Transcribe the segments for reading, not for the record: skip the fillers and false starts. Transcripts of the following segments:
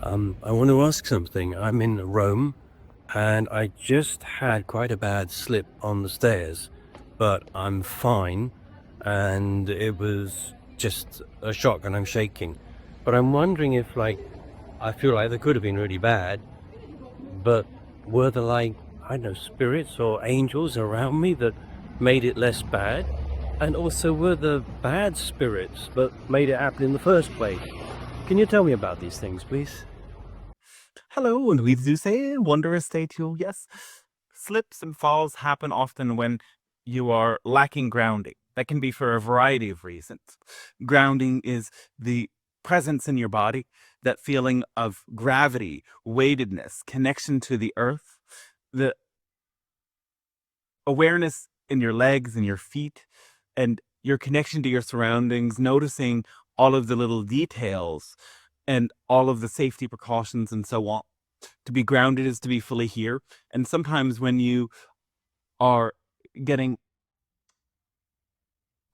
I want to ask something. I'm in Rome and I just had quite a bad slip on the stairs, but I'm fine and it was just a shock and I'm shaking. But I'm wondering if, I feel like they could have been really bad, but were there, I don't know, spirits or angels around me that made it less bad? And also, were the bad spirits that made it happen in the first place? Can you tell me about these things, please? Hello, and we do say wondrous day to you. Yes, slips and falls happen often when you are lacking grounding. That can be for a variety of reasons. Grounding is the presence in your body, that feeling of gravity, weightedness, connection to the earth, the awareness in your legs and your feet, and your connection to your surroundings, noticing all of the little details and all of the safety precautions and so on. To be grounded is to be fully here. And sometimes when you are getting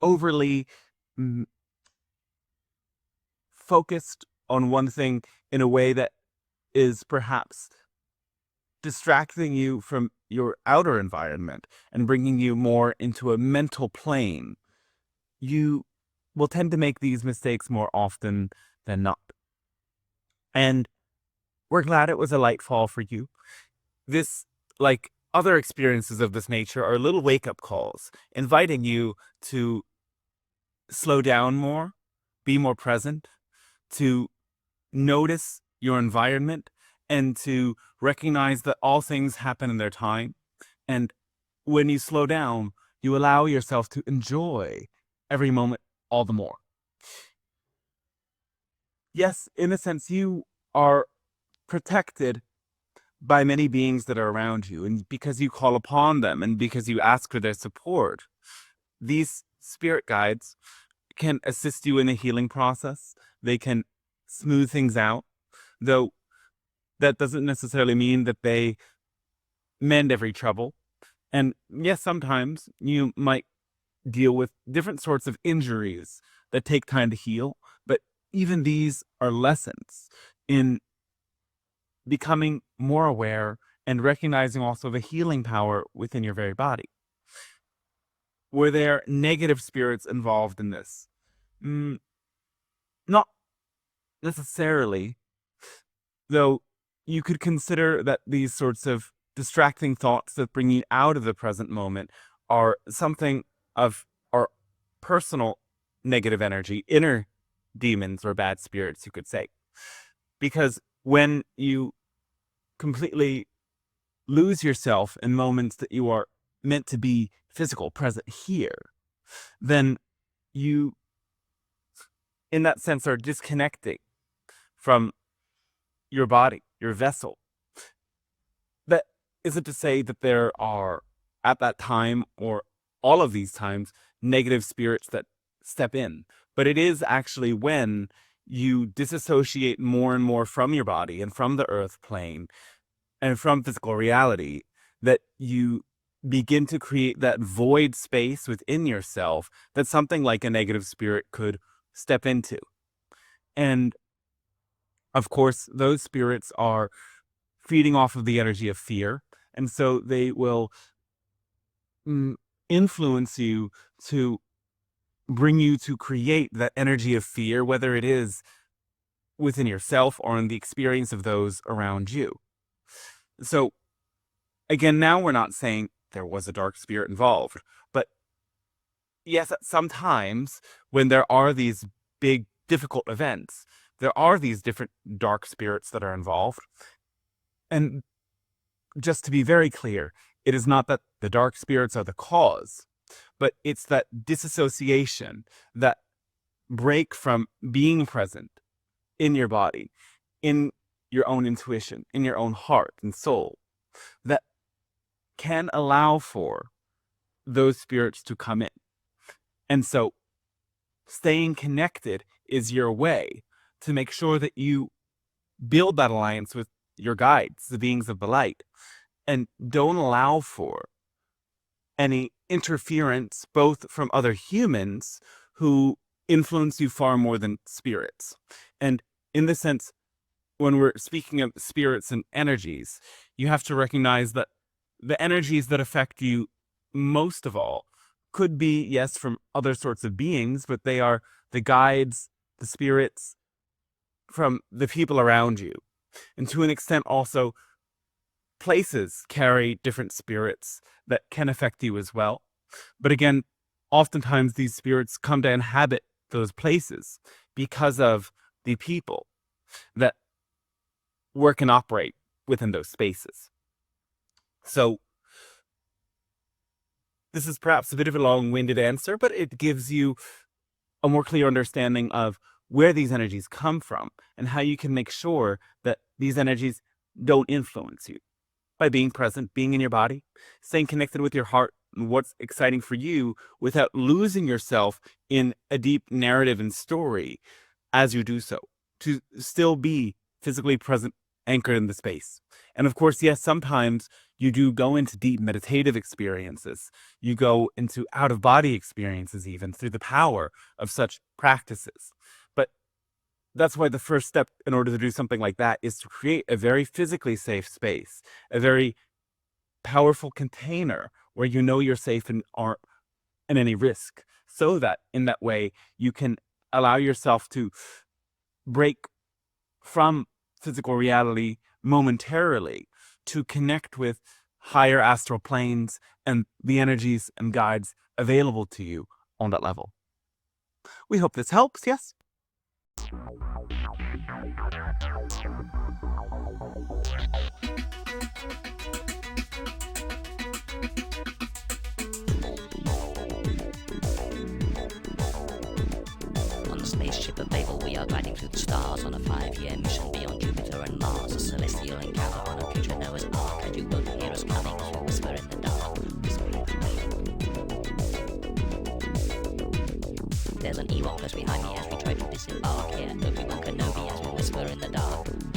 overly mm, focused on one thing in a way that is perhaps distracting you from your outer environment and bringing you more into a mental plane, you will tend to make these mistakes more often than not. And we're glad it was a light fall for you. This, like other experiences of this nature, are little wake-up calls, inviting you to slow down more, be more present, to notice your environment, and to recognize that all things happen in their time. And when you slow down, you allow yourself to enjoy every moment all the more. Yes, in a sense, you are protected by many beings that are around you, and because you call upon them and because you ask for their support, these spirit guides can assist you in the healing process. They can smooth things out, though that doesn't necessarily mean that they mend every trouble. And yes, sometimes you might deal with different sorts of injuries that take time to heal, but even these are lessons in becoming more aware and recognizing also the healing power within your very body. Were there negative spirits involved in this? Not necessarily, though you could consider that these sorts of distracting thoughts that bring you out of the present moment are something of our personal negative energy, inner demons or bad spirits, you could say. Because when you completely lose yourself in moments that you are meant to be physical, present here, then you, in that sense, are disconnecting from your body, your vessel. That isn't to say that there are, at that time or all of these times, negative spirits that step in, but it is actually when you disassociate more and more from your body and from the earth plane and from physical reality that you begin to create that void space within yourself that something like a negative spirit could step into. And of course, those spirits are feeding off of the energy of fear. And so they will mm, influence you to bring you to create that energy of fear, whether it is within yourself or in the experience of those around you. So again, now we're not saying there was a dark spirit involved, but yes, sometimes when there are these big, difficult events, there are these different dark spirits that are involved. And just to be very clear, it is not that the dark spirits are the cause, but it's that disassociation, that break from being present in your body, in your own intuition, in your own heart and soul, that can allow for those spirits to come in. And so staying connected is your way to make sure that you build that alliance with your guides, the beings of the light, and don't allow for any interference, both from other humans who influence you far more than spirits. And in this sense, when we're speaking of spirits and energies, you have to recognize that the energies that affect you most of all could be, yes, from other sorts of beings, but they are the guides, the spirits from the people around you. And to an extent also, places carry different spirits that can affect you as well. But again, oftentimes these spirits come to inhabit those places because of the people that work and operate within those spaces. So this is perhaps a bit of a long-winded answer, but it gives you a more clear understanding of where these energies come from and how you can make sure that these energies don't influence you by being present, being in your body, staying connected with your heart and what's exciting for you without losing yourself in a deep narrative and story as you do so, to still be physically present, anchored in the space. And of course, yes, sometimes you do go into deep meditative experiences. You go into out-of-body experiences even through the power of such practices. But that's why the first step in order to do something like that is to create a very physically safe space, a very powerful container where you know you're safe and aren't in any risk, so that in that way you can allow yourself to break from physical reality momentarily to connect with higher astral planes and the energies and guides available to you on that level. We hope this helps, yes? On the spaceship of Babel, we are gliding through the stars on a 5-year mission beyond Jupiter and Mars, a celestial encounter on a future Noah's Ark, and you won't hear us coming if you whisper in the dark. There's an Ewok close behind me as we try to disembark here. Obi-Wan Kenobi as we whisper in the dark.